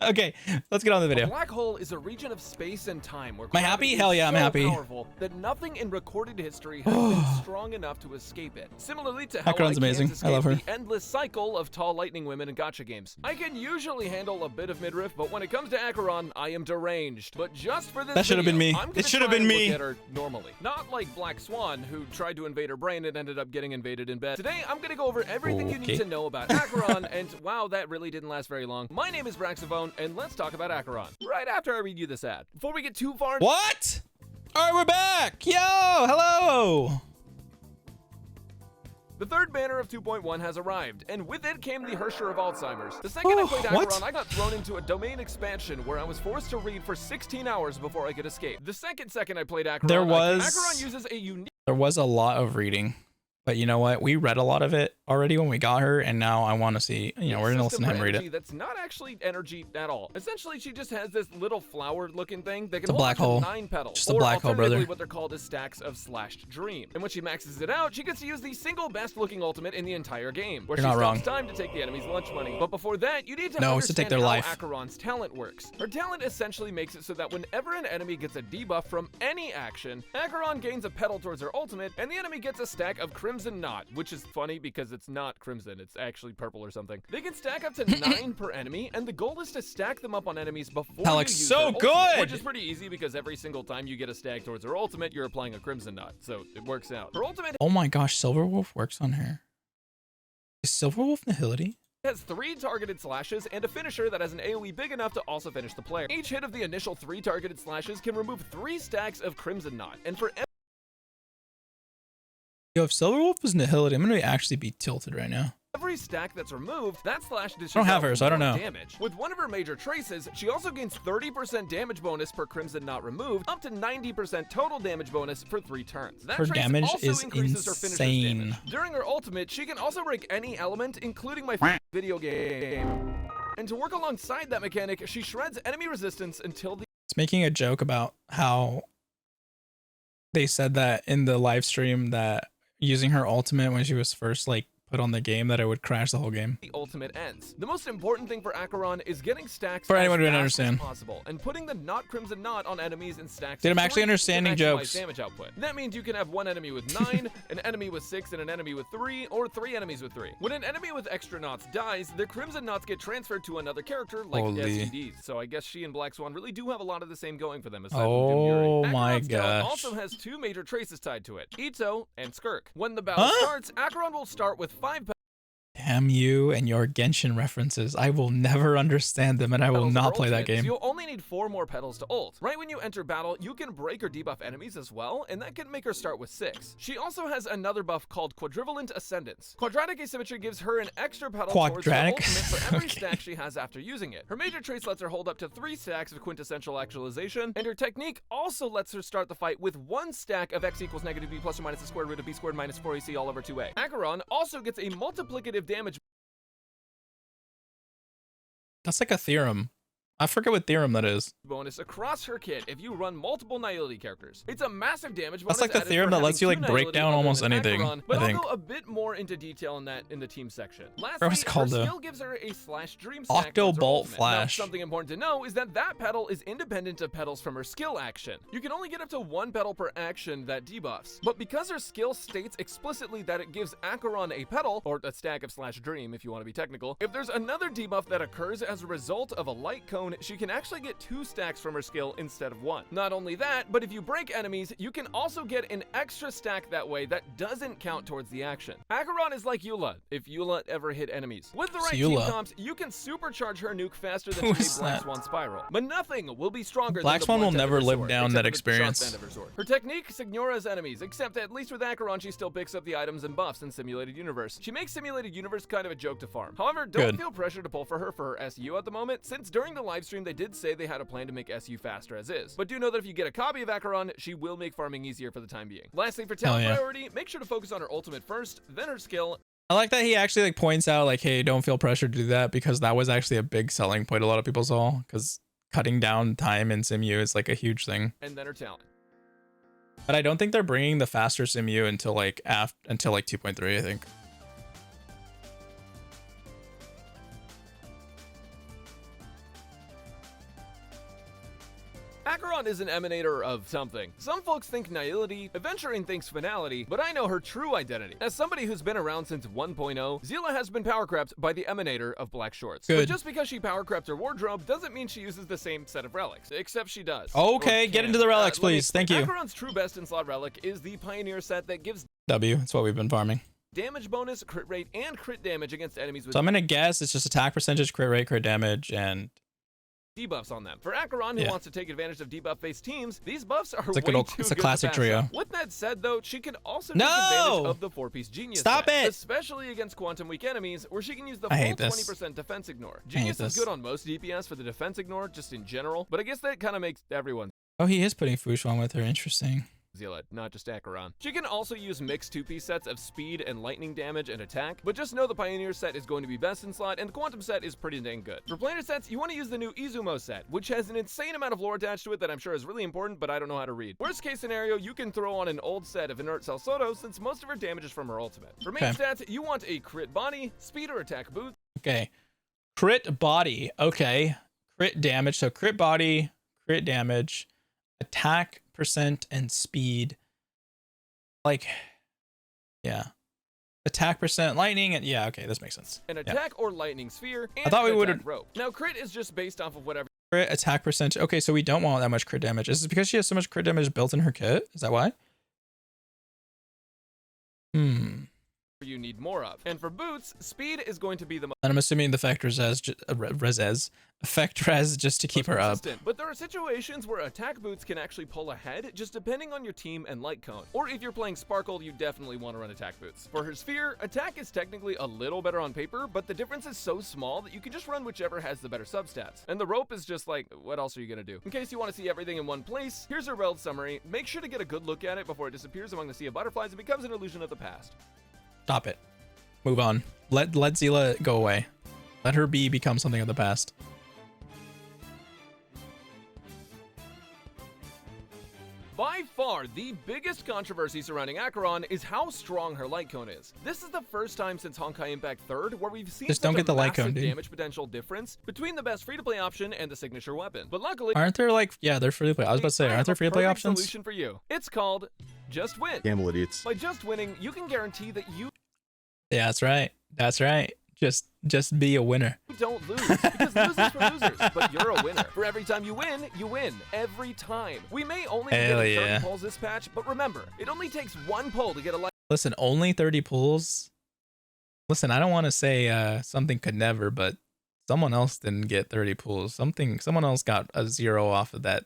Okay, let's get on the A video. black hole is a region of space and time where Am I happy? gravity is Hell yeah, I'm so happy. powerful that nothing in recorded history has been strong enough to escape it. Similarly to how Acheron's I amazing. can't I love her. escape the endless cycle of tall lightning women in gacha games. I can usually handle a bit of midriff, but when it comes to Acheron, I am deranged. But just for this That should have been video, me. I'm It gonna should have try been and me. look at her normally. Not like Black Swan, who tried to invade her brain and ended up getting invaded in bed. Today, I'm gonna go over everything you need to know about Acheron, and wow, that really didn't last very long. My name is Braxophones, and let's talk about Acheron. Right after I read you this ad. Before we get too far... What? All right, we're back. Yo, hello. The third banner of 2.1 has arrived, and with it came the Hersher of Alzheimer's. The second I played Acheron, I got thrown into a domain expansion where I was forced to read for 16 hours before I could escape. The second I played Acheron, Acheron uses a unique... There was a lot of reading. But you know what? We read a lot of it already when we got her, and now I want to see, you know, we're going to listen to him read it. That's not actually energy at all. Essentially, she just has this little flower-looking thing that can It's a hold black up to hole. 9 petals. Just a black hole, brother. What they're called is stacks of slashed dream. And when she maxes it out, she gets to use the single best-looking ultimate in the entire game, where You're she not stops wrong. time to take the enemy's lunch money. But before that, you need to No, understand it's to take their how life. Acheron's talent works. Her talent essentially makes it so that whenever an enemy gets a debuff from any action, Acheron gains a petal towards her ultimate, and the enemy gets a stack of Crimson Knot, which is funny because it's not crimson, it's actually purple or something. They can stack up to 9 per enemy, and the goal is to stack them up on enemies before That you looks use so their ultimate, good! which is pretty easy because every single time you get a stack towards her ultimate, you're applying a Crimson Knot, so it works out. Her ultimate Oh my gosh, Silverwolf works on her. Is Silverwolf Nihility? has 3 targeted slashes and a finisher that has an AoE big enough to also finish the player. Each hit of the initial 3 targeted slashes can remove 3 stacks of Crimson Knot, and for Yo, if Silverwolf was Nihility, I'm going to actually be tilted right now. every stack that's removed, that slash dishes I don't have out her, so I don't more know. damage. With one of her major traces, she also gains 30% damage bonus per Crimson Knot removed, up to 90% total damage bonus for 3 turns. That Her trace damage also is increases her finisher's insane. damage. During her ultimate, she can also break any element, including my video game. And to work alongside that mechanic, she shreds enemy resistance until the It's making a joke about how they said that in the live stream that using her ultimate when she was first like put on the game that it would crash the whole game. The ultimate ends. The most important thing for Acheron is getting stacks For as anyone who didn't fast understand. as possible, and putting the not Crimson Knot on enemies in stacks. Dude, of I'm actually 3 understanding to maximize jokes. damage output. That means you can have one enemy with 9, an enemy with 6, and an enemy with 3, or 3 enemies with 3. When an enemy with extra knots dies, their Crimson Knots get transferred to another character like Holy. SEDs. So I guess she and Black Swan really do have a lot of the same going for them. Aside Oh from Doom my Fury. Acheron's talent gosh. also has 2 major traces tied to it: Ito and Skirk. When the battle starts, Acheron will start with 5 Damn you and your Genshin references. I will never understand them and I will petals not of play that ultimate, so game. you'll only need 4 more petals to ult. Right when you enter battle, you can break or debuff enemies as well, and that can make her start with 6. She also has another buff called Quadrivalent Ascendance. Quadratic Asymmetry gives her an extra petal towards her Quadratic? ultimate for every Okay. stack she has after using it. Her major trace lets her hold up to 3 stacks of Quintessential Actualization, and her technique also lets her start the fight with 1 stack of x equals negative b plus or minus the square root of b squared minus 4ac all over 2a. Acheron also gets a multiplicative damage That's like a theorem. I forget what theorem that is. bonus across her kit if you run multiple Nihility characters. It's a massive damage bonus. That's like a added theorem for that lets you having like 2 break Nihility down other almost than anything. Acheron, but I think. I'll go a bit more into detail on that in the team section. Lastly, Whatever it's called, her though. skill gives her a slash dream stack Octo towards her Bolt ultimate. Flash. Now, something important to know is that that petal is independent of petals from her skill action. You can only get up to 1 petal per action that debuffs, but because her skill states explicitly that it gives Acheron a petal, or a stack of slash dream if you want to be technical, if there's another debuff that occurs as a result of a light cone, she can actually get 2 stacks from her skill instead of 1. Not only that, but if you break enemies, you can also get an extra stack that way that doesn't count towards the action. Acheron is like Eula, if Eula ever hit enemies. With the right team Eula. comps, you can supercharge her nuke faster than Who she is Black that? Swan Spiral. But nothing will be stronger Black than the Swan will blunt end of never her live sword, down except that for the sharp experience. end of her sword. Her technique signoras enemies, except at least with Acheron she still picks up the items and buffs in Simulated Universe. She makes Simulated Universe kind of a joke to farm. However, don't Good. feel pressure to pull for her SU at the moment, since during the livestream they did say they had a plan to make SU faster as is. But do know that if you get a copy of Acheron, she will make farming easier for the time being. Lastly, for talent Hell yeah. priority, make sure to focus on her ultimate first, then her skill, I like that he actually like points out like, hey, don't feel pressured to do that, because that was actually a big selling point a lot of people saw, because cutting down time in SimU is like a huge thing. and then her talent. But I don't think they're bringing the faster SimU until like 2.3, I think. Acheron is an emanator of something. Some folks think nihility, Adventuring thinks finality, but I know her true identity. As somebody who's been around since 1.0, Zila has been power crept by the emanator of black shorts. Good. But just because she power crept her wardrobe doesn't mean she uses the same set of relics, except she does. Okay, get into the relics, please. Thank you. Acheron's true best in slot relic is the Pioneer set that gives W, that's what we've been farming. damage bonus, crit rate, and crit damage against enemies with So I'm gonna guess it's just attack percentage, crit rate, crit damage, and debuffs on them. For Acheron, who Yeah. wants to take advantage of debuff-based teams, these buffs are It's a way good old- too it's a good to classic pass trio. up. With that said, though, she can also No! take advantage of the 4-piece Genius Stop set, it! especially against Quantum Weak enemies, where she can use the I full hate this. 20% defense ignore. hate Genius is this. good on most DPS for the defense ignore, just in general, but I guess that kind of makes everyone oh, he is putting Fushuan with her. Interesting. Zealot, not just Acheron. She can also use mixed 2-piece sets of speed and lightning damage and attack, but just know the Pioneer set is going to be best in slot, and the Quantum set is pretty dang good. For planar sets, you want to use the new Izumo set, which has an insane amount of lore attached to it that I'm sure is really important, but I don't know how to read. Worst case scenario, you can throw on an old set of Inert Cell Soto, since most of her damage is from her ultimate. For main Okay. stats, you want a crit body, speed or attack boost, Okay. Crit body. Okay. Crit damage. So crit body, crit damage, attack percent, and speed. Like, yeah. Attack percent, lightning, and yeah, okay, this makes sense. an Yeah. attack or lightning sphere, and I thought we an would've- attack rope. Now, crit is just based off of whatever Crit attack percentage. Okay, so we don't want that much crit damage. Is it because she has so much crit damage built in her kit? Is that why? you need more of. And for boots, speed is going to be the most And I'm assuming the effect res just to keep her up. consistent. But there are situations where attack boots can actually pull ahead, just depending on your team and light cone. Or if you're playing Sparkle, you definitely want to run attack boots. For her sphere, attack is technically a little better on paper, but the difference is so small that you can just run whichever has the better substats. And the rope is just like, what else are you gonna do? In case you want to see everything in one place, here's her build summary. Make sure to get a good look at it before it disappears among the sea of butterflies and becomes an illusion of the past. Stop it. Move on. Let Zila go away. Let her become something of the past. By far, the biggest controversy surrounding Acheron is how strong her light cone is. This is the first time since Honkai Impact 3rd where we've seen Just such don't a get the light cone, massive dude. damage potential difference between the best free-to-play option and the signature weapon. But luckily, Aren't there like, yeah, they're free to play. I was about to say, I aren't have there a free to play perfect options? solution for you. It's called Just Win. Gamble idiots. By just winning, you can guarantee that you Yeah, that's right. That's right. Just be a winner. don't lose, because losers for losers, but you're a winner. For every time you win, you win. Every time. We may only be Hell getting 30 yeah. pulls this patch, but remember, it only takes one pull to get a light. Listen, only 30 pulls. Listen, I don't want to say something could never, but someone else didn't get 30 pulls. Someone else got a 0 off of that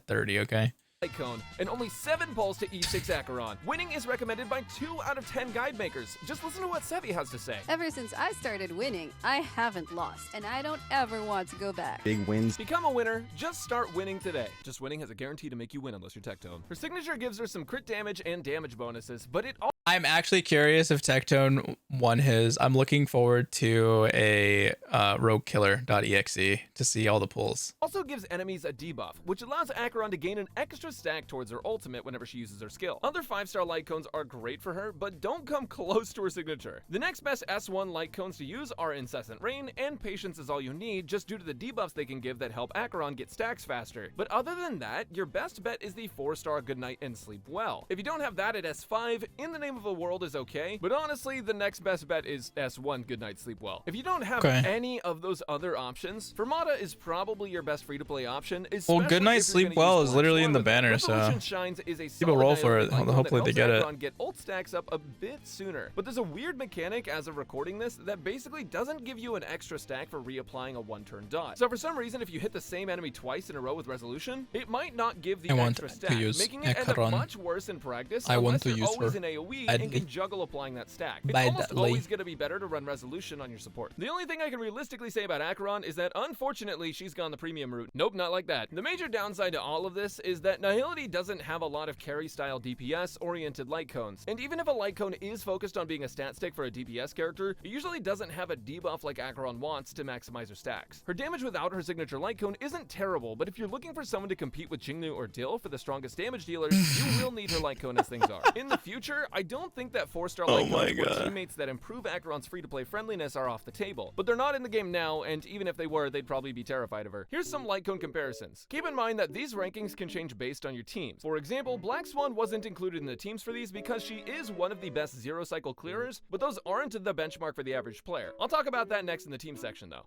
30, okay? Cone, and only 7 pulls to E6 Acheron. Winning is recommended by 2 out of 10 guide makers. Just listen to what Sevi has to say. Ever since I started winning, I haven't lost, and I don't ever want to go back. Big wins. Become a winner, just start winning today. Just winning has a guarantee to make you win unless you're Tectone. Her signature gives her some crit damage and damage bonuses, but it I'm actually curious if Tectone won his. I'm looking forward to a roguekiller.exe to see all the pulls. also gives enemies a debuff, which allows Acheron to gain an extra stack towards her ultimate whenever she uses her skill. Other 5-star light cones are great for her, but don't come close to her signature. The next best S1 light cones to use are Incessant Rain, and Patience is all you need, just due to the debuffs they can give that help Acheron get stacks faster. But other than that, your best bet is the 4-star Goodnight and Sleep Well. If you don't have that at S5, In the Name of a World is okay, but honestly, the next best bet is S1 Goodnight Sleep Well. If you don't have Okay. any of those other options, Fermata is probably your best free-to-play option. Well, Goodnight especially if Sleep you're gonna Well use is literally in the Forge banner, with it. so Revolution Shines is a people solid roll for it. nihility icon Hopefully that they get helps it. Acheron get ult stacks up a bit sooner. But there's a weird mechanic as of recording this that basically doesn't give you an extra stack for reapplying a one-turn dot. So for some reason, if you hit the same enemy twice in a row with Resolution, it might not give the I want extra to stack, use making it end up Acheron. much worse in practice I want unless to you're use always her in AoE and badly. can juggle applying that stack. It's almost Badly. always going to be better to run Resolution on your support. The only thing I can realistically say about Acheron is that unfortunately she's gone the premium route. Nope, not like that. The major downside to all of this is that Nihility doesn't have a lot of carry-style DPS-oriented light cones. And even if a light cone is focused on being a stat stick for a DPS character, it usually doesn't have a debuff like Acheron wants to maximize her stacks. Her damage without her signature light cone isn't terrible, but if you're looking for someone to compete with Jingnu or Dill for the strongest damage dealers, you will need her light cone as things are. In the future, I don't think that 4-star Oh light my cones or God. teammates that improve Acheron's free-to-play friendliness are off the table. But they're not in the game now, and even if they were, they'd probably be terrified of her. Here's some light cone comparisons. Keep in mind that these rankings can change based on your teams. For example, Black Swan wasn't included in the teams for these because she is one of the best zero-cycle clearers, but those aren't the benchmark for the average player. I'll talk about that next in the team section, though.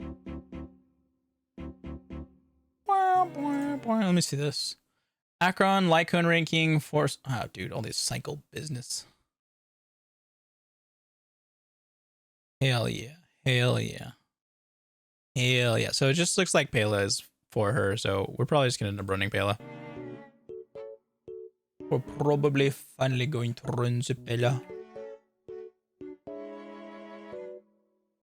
Let me see this. Acheron, light cone ranking, force. Oh, dude, all this cycle business. Hell yeah. Hell yeah. Hell yeah. So it just looks like Pela is for her. So we're probably just going to end up running Pela. We're probably finally going to run the Pela.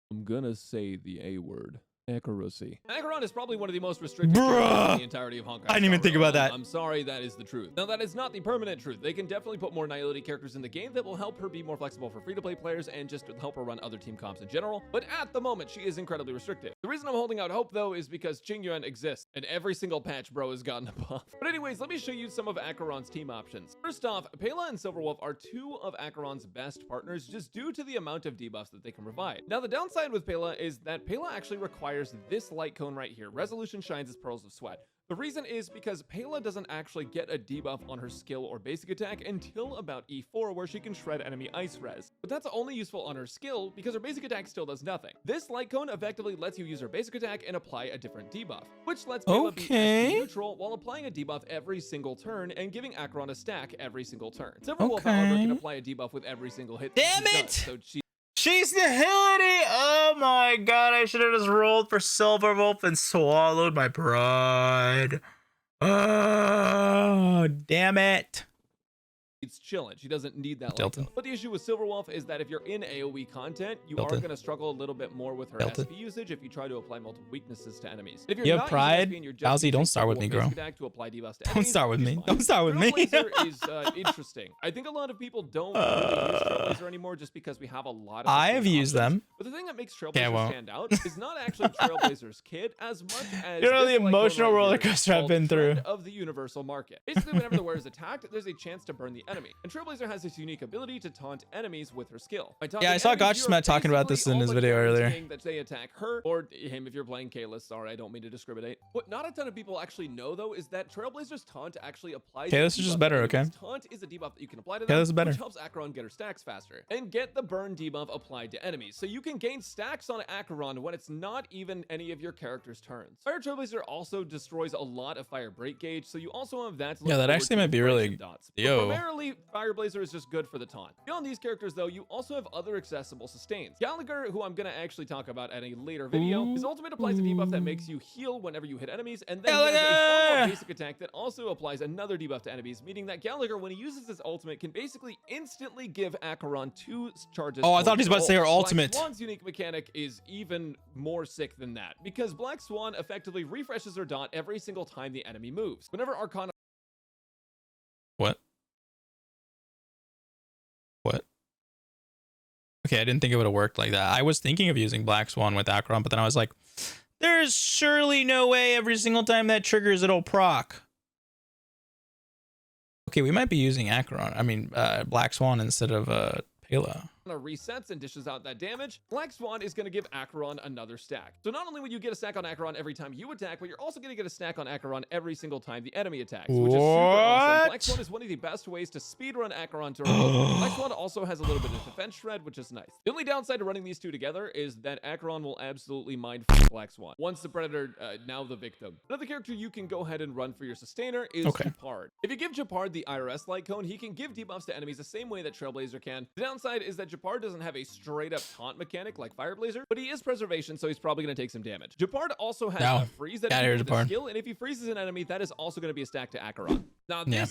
I'm gonna say the A word. Accuracy. Acheron is probably one of the most restricted Bruh! characters in the entirety of Honkai I didn't even Star think Rail. about that. I'm sorry, that is the truth. Now, that is not the permanent truth. They can definitely put more Nihility characters in the game that will help her be more flexible for free-to-play players and just help her run other team comps in general. But at the moment, she is incredibly restricted. The reason I'm holding out hope, though, is because Qingyuan exists, and every single patch bro has gotten a buff. But anyways, let me show you some of Acheron's team options. First off, Pela and Silverwolf are two of Acheron's best partners just due to the amount of debuffs that they can provide. Now, the downside with Pela is that Pela actually requires this light cone right here. Resolution shines as pearls of sweat. The reason is because Pela doesn't actually get a debuff on her skill or basic attack until about E4, where she can shred enemy ice res. But that's only useful on her skill because her basic attack still does nothing. This light cone effectively lets you use her basic attack and apply a different debuff, which lets Pela be Okay. SP neutral while applying a debuff every single turn and giving Acheron a stack every single turn. Silverwolf, Okay. however, can apply a debuff with every single hit. that Damn she it! does, so she She's Nihility! Oh my god, I should have just rolled for Silverwolf and swallowed my pride. Oh, damn it. It's chilling. She doesn't need that light Delta. cone. But the issue with Silverwolf is that if you're in AoE content, you Delta. are going to struggle a little bit more with her Delta. SP usage if you try to apply multiple weaknesses to enemies. If You have not using pride? SP and you're just Bowsy, don't using start with me, Silverwolf girl. basic attack to apply debuffs to Don't enemies, start with she's me. fine. Don't start with me. Trailblazer is interesting. I think a lot of people don't really use Trailblazer anymore just because we have a lot of I have different used options. them. But the thing that makes Okay, I Trailblazer won't. stand out is not actually Trailblazer's kit as much as You know this the light cone emotional right roller here coaster I've called been through. Trend of the universal market. Basically, whenever the wearer is attacked, there's a chance to burn the enemy. And Trailblazer has this unique ability to taunt enemies with her skill. By taunting Yeah, I saw enemies, Gotcha's you're Matt talking about this basically in his all but video earlier. guaranteeing that they attack her or him if you're playing Kalis. Sorry, I don't mean to discriminate. What not a ton of people actually know, though, is that Trailblazer's taunt actually applies. Kalis a is just debuff better, to okay? enemies. Taunt is a debuff that you can apply to them, Kalis is better. which helps Acheron get her stacks faster and get the burn debuff applied to enemies. So you can gain stacks on Acheron when it's not even any of your character's turns. Fire Trailblazer also destroys a lot of fire break gauge, so you also have that. To look Yeah, that forward actually to might be with really- Friendship dots. But yo. primarily, Fire Blazer is just good for the taunt. Beyond these characters, though, you also have other accessible sustains. Gallagher, who I'm gonna actually talk about at a later video, his ultimate applies a debuff that makes you heal whenever you hit enemies, and then he has a follow-up Gallagher! basic attack that also applies another debuff to enemies, meaning that Gallagher, when he uses his ultimate, can basically instantly give Acheron 2 charges. Oh, I thought he was about to say her Black ultimate. Swan's unique mechanic is even more sick than that, because Black Swan effectively refreshes her dot every single time the enemy moves. Whenever Arcana What? What? Okay, I didn't think it would have worked like that. I was thinking of using Black Swan with Acheron, but then I was like, there's surely no way every single time that triggers it'll proc. Okay, we might be using Acheron. I mean, Black Swan instead of Pela. resets and dishes out that damage, Black Swan is going to give Acheron another stack. So not only will you get a stack on Acheron every time you attack, but you're also going to get a stack on Acheron every single time the enemy attacks, which is super awesome. Black What? Swan is one of the best ways to speedrun Acheron to her ultimate. Black Swan also has a little bit of defense shred, which is nice. The only downside to running these two together is that Acheron will absolutely mind Black Swan once the Predator, now the victim. Another character you can go ahead and run for your sustainer is Okay. Japard. If you give Japard the IRS light cone, he can give debuffs to enemies the same way that Trailblazer can. The downside is that Japard doesn't have a straight up taunt mechanic like Fireblazer, but he is preservation, so he's probably going to take some damage. Japard also has No. a freeze that Get outta he here, can do with his Japard. skill, and if he freezes an enemy, that is also going to be a stack to Acheron. Now Yeah.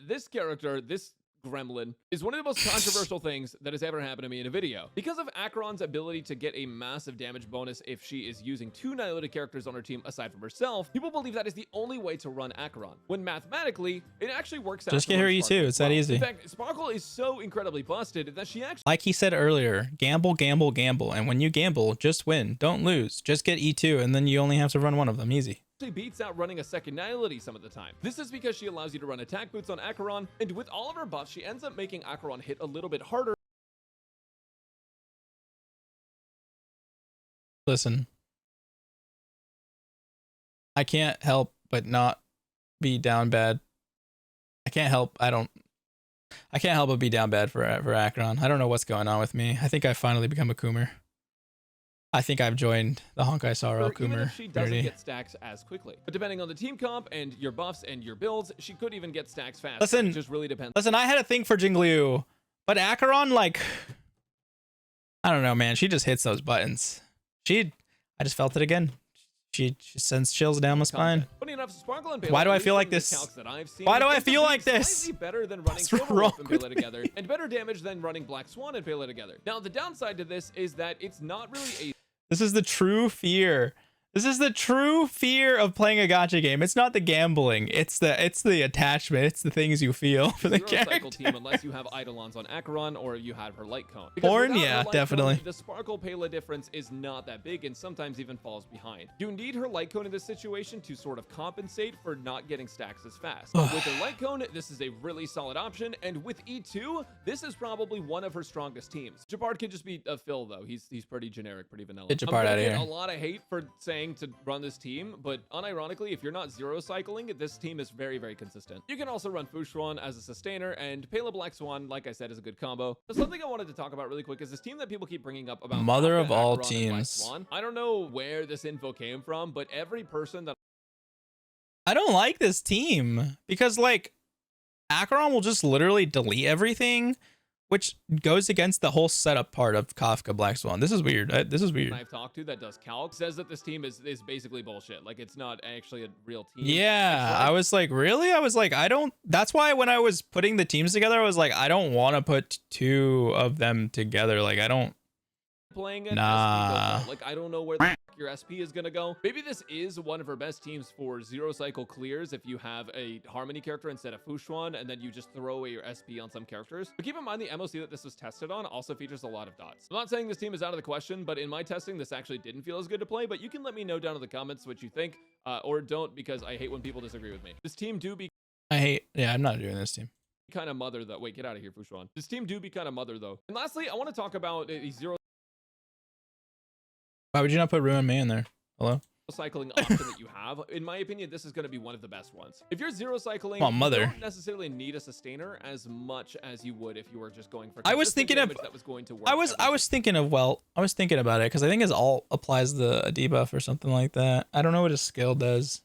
this character, this gremlin, is one of the most controversial things that has ever happened to me in a video. Because of Acheron's ability to get a massive damage bonus if she is using 2 Nihilated characters on her team aside from herself, people believe that is the only way to run Acheron, when mathematically, it actually works out. Just to get run her Sparkle E2, as it's that well. easy. In fact, Sparkle is so incredibly busted that she actually Like he said earlier, gamble, gamble, gamble. And when you gamble, just win. Don't lose. Just get E2, and then you only have to run one of them. Easy. beats out running a second Nihility some of the time. This is because she allows you to run attack boots on Acheron, and with all of her buffs, she ends up making Acheron hit a little bit harder. Listen, I can't help but not be down bad. I can't help but be down bad for Acheron. I don't know what's going on with me. I think I've finally become a Coomer. I think I've joined the Honkai Sorrow Coomer. Even if she doesn't get stacks as quickly. But depending on the team comp and your buffs and your builds, she could even get stacks fast. Listen, it just really depends. Listen, I had a thing for Jingliu, but Acheron, like, I don't know, man. She just hits those buttons. I just felt it again. She sends chills down my spine. Funny enough, Sparkle and Why do I feel like this? Why do I feel like this? Slightly better than running Silverwolf and Pele together, and better damage than running Black Swan and Pele together. Now, the downside to this is that it's not really a... This is the true fear. This is the true fear of playing a gacha game. It's not the gambling. It's the attachment. It's the things you feel for the character. Cycle team, unless you have Eidolons on Acheron or you have her light cone. Horn, yeah, definitely. The Sparkle Pele difference is not that big and sometimes even falls behind. You need her light cone in this situation to sort of compensate for not getting stacks as fast. With her light cone, this is a really solid option, and with E2, this is probably one of her strongest teams. Jabard can just be a fill though. He's pretty generic, pretty vanilla. Get Jabard out of here. A lot of hate for saying to run this team, but unironically, if you're not zero cycling, this team is very, very consistent. You can also run Fushuan as a sustainer, and Pele Black Swan, like I said, is a good combo. But something I wanted to talk about really quick is this team that people keep bringing up about Mother Kafka, of all Acheron, teams. I don't know where this info came from, but every person that I don't like this team because, like, Acheron will just literally delete everything, which goes against the whole setup part of Kafka Black Swan. This is weird. This is weird. I've talked to that does calc says that this team is basically bullshit. Like, it's not actually a real team. Yeah, I was like, really? I was like, I don't. That's why when I was putting the teams together, I was like, I don't want to put two of them together. Like, I don't. Playing it, nah. Like, I don't know where the your SP is gonna go. Maybe this is one of her best teams for zero cycle clears if you have a Harmony character instead of Fushuan, and then you just throw away your SP on some characters. But keep in mind the MOC that this was tested on also features a lot of dots. I'm not saying this team is out of the question, but in my testing, this actually didn't feel as good to play, but you can let me know down in the comments what you think, or don't, because I hate when people disagree with me. This team do be... Yeah, I'm not doing this team. Kind of mother, though. Wait, get out of here, Fushuan. This team do be kind of mother, though. And lastly, I want to talk about a zero... Why would you not put Ruin May in there? Hello? Cycling option that you have. In my opinion, this is going to be one of the best ones. If you're zero cycling, mother. You don't necessarily need a sustainer as much as you would if you were just going for I was thinking of that was going to work. I was thinking about it because I think his alt applies a debuff or something like that. I don't know what his skill does.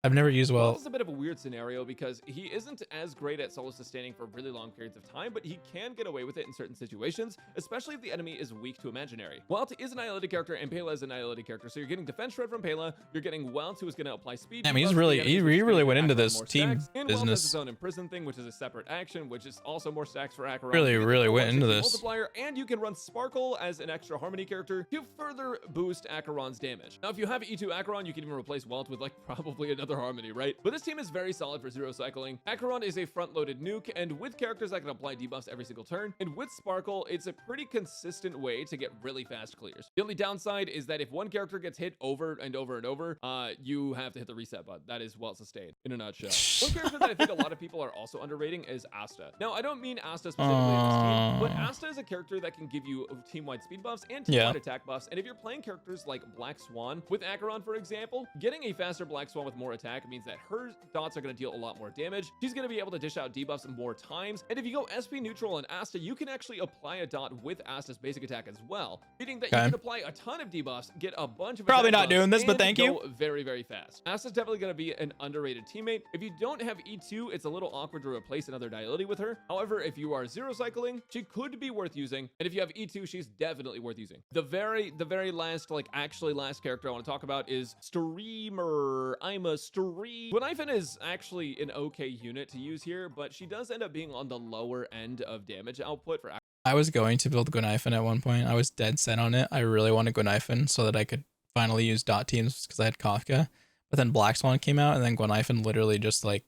I've never used well. This is a bit of a weird scenario because he isn't as great at solo sustaining for really long periods of time, but he can get away with it in certain situations, especially if the enemy is weak to imaginary. Welt is an annihilated character and Pele is an annihilated character, so you're getting defense shred from Pele, you're getting Welt, who is going to apply speed. I mean, he really went into this team and business. Welt has his own imprison thing, which is a separate action, which is also more stacks for Acheron. Really went into this. Multiplier, and you can run Sparkle as an extra Harmony character to further boost Acheron's damage. Now, if you have E2 Acheron, you can even replace Welt with like probably another Harmony, right? But this team is very solid for zero cycling. Acheron is a front-loaded nuke, and with characters that can apply debuffs every single turn, and with Sparkle, it's a pretty consistent way to get really fast clears. The only downside is that if one character gets hit over and over and over, you have to hit the reset button. That is well sustained in a nutshell. One character that I think a lot of people are also underrating is Asta. Now, I don't mean Asta specifically in this team, but Asta is a character that can give you team-wide speed buffs and team-wide attack buffs, and if you're playing characters like Black Swan with Acheron, for example, getting a faster Black Swan with more attack means that her dots are going to deal a lot more damage. She's going to be able to dish out debuffs more times, and if you go SP neutral on Asta, you can actually apply a dot with Asta's basic attack as well, meaning that you can apply a ton of debuffs, get a bunch of probably not doing this, but thank you. Very, very fast. Asta's definitely going to be an underrated teammate. If you don't have E2, it's a little awkward to replace another Diality with her. However, if you are zero cycling, she could be worth using, and if you have E2, she's definitely worth using. The very last, like actually last character I want to talk about is Streamer. I'm a stream. Gwenaifen is actually an okay unit to use here, but she does end up being on the lower end of damage output for. I was going to build Gwenaifen at one point. I was dead set on it. I really wanted Gwenaifen so that I could finally use dot teams because I had Kafka. But then Black Swan came out, and then Gwenaifen literally just like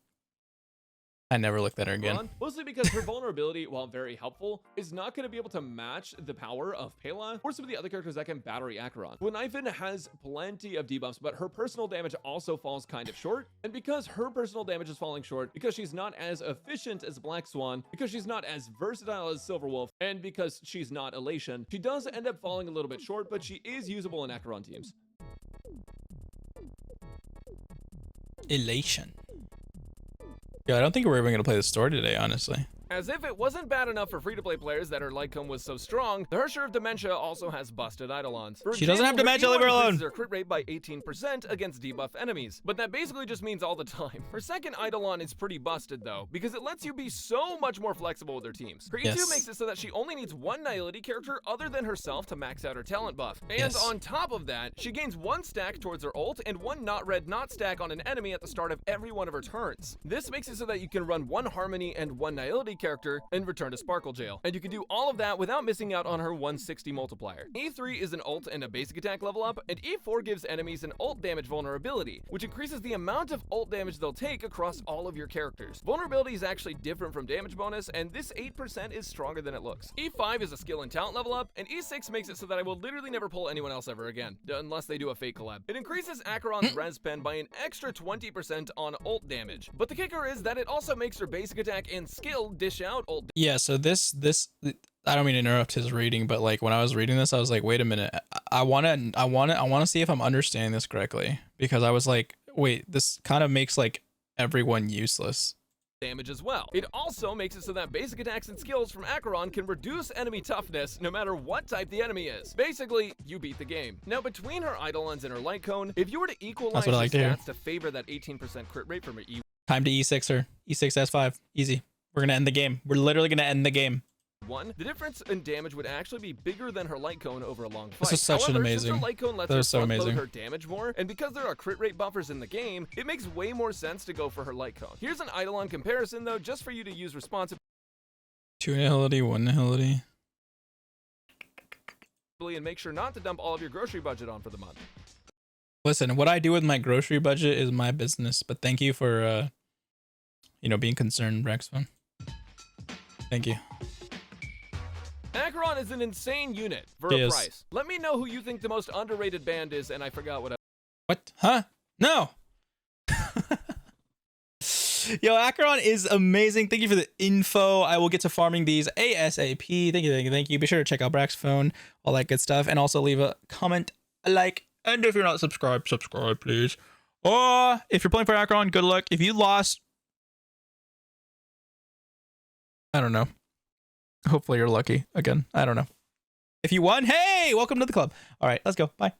I never looked at her again. Acheron, mostly because her vulnerability, while very helpful, is not going to be able to match the power of Pela or some of the other characters that can battery Acheron. Guinevere has plenty of debuffs, but her personal damage also falls kind of short. And because her personal damage is falling short, because she's not as efficient as Black Swan, because she's not as versatile as Silverwolf, and because she's not Elation, she does end up falling a little bit short, but she is usable in Acheron teams. Elation. Yeah, I don't think we're even gonna play the story today, honestly. As if it wasn't bad enough for free-to-play players that her light cone was so strong, the Hersher of Dementia also has busted Eidolons. She doesn't have Dementia, leave her alone! Increases her crit rate by 18% against debuff enemies, but that basically just means all the time. Her second Eidolon is pretty busted though, because it lets you be so much more flexible with her teams. Her E2 makes it so that she only needs one Nihility character other than herself to max out her talent buff. And on top of that, she gains one stack towards her ult and one not red not stack on an enemy at the start of every one of her turns. This makes it so that you can run one Harmony and one Nihility character and return to Sparkle Jail. And you can do all of that without missing out on her 160 multiplier. E3 is an ult and a basic attack level up, and E4 gives enemies an ult damage vulnerability, which increases the amount of ult damage they'll take across all of your characters. Vulnerability is actually different from damage bonus, and this 8% is stronger than it looks. E5 is a skill and talent level up, and E6 makes it so that I will literally never pull anyone else ever again, unless they do a fake collab. It increases Acheron's res pen by an extra 20% on ult damage, but the kicker is that it also makes her basic attack and skill dish out ult. Yeah, so this I don't mean to interrupt his reading, but like when I was reading this, I was like, wait a minute, I wanna see if I'm understanding this correctly, because I was like, wait, this kind of makes like everyone useless. Damage as well. It also makes it so that basic attacks and skills from Acheron can reduce enemy toughness no matter what type the enemy is. Basically, you beat the game. Now, between her Eidolons and her light cone, if you were to equalize the stats to favor that 18% crit rate from her E1, time to E6 her. E6 S5. Easy. We're gonna end the game. We're literally gonna end the game. the difference in damage would actually be bigger than her light cone over a long fight. This is such an amazing. Since her light cone lets her front load her damage more, and because there are crit rate buffers in the game, it makes way more sense to go for her light cone. Here's an Eidolon comparison though, just for you to use responsibly. 2 nihility, 1 nihility. And make sure not to dump all of your grocery budget on for the month. Listen, what I do with my grocery budget is my business, but thank you for you know, being concerned, Braxophone. Thank you. Acheron is an insane unit for a price. Let me know who you think the most underrated band is, and I forgot what. What? Huh? No. Yo, Acheron is amazing. Thank you for the info. I will get to farming these ASAP. Thank you, thank you, thank you. Be sure to check out Braxophone, all that good stuff, and also leave a comment, a like, and if you're not subscribed, subscribe, please. Or if you're playing for Acheron, good luck. If you lost, I don't know. Hopefully you're lucky again. I don't know. If you won, hey, welcome to the club. All right, let's go. Bye.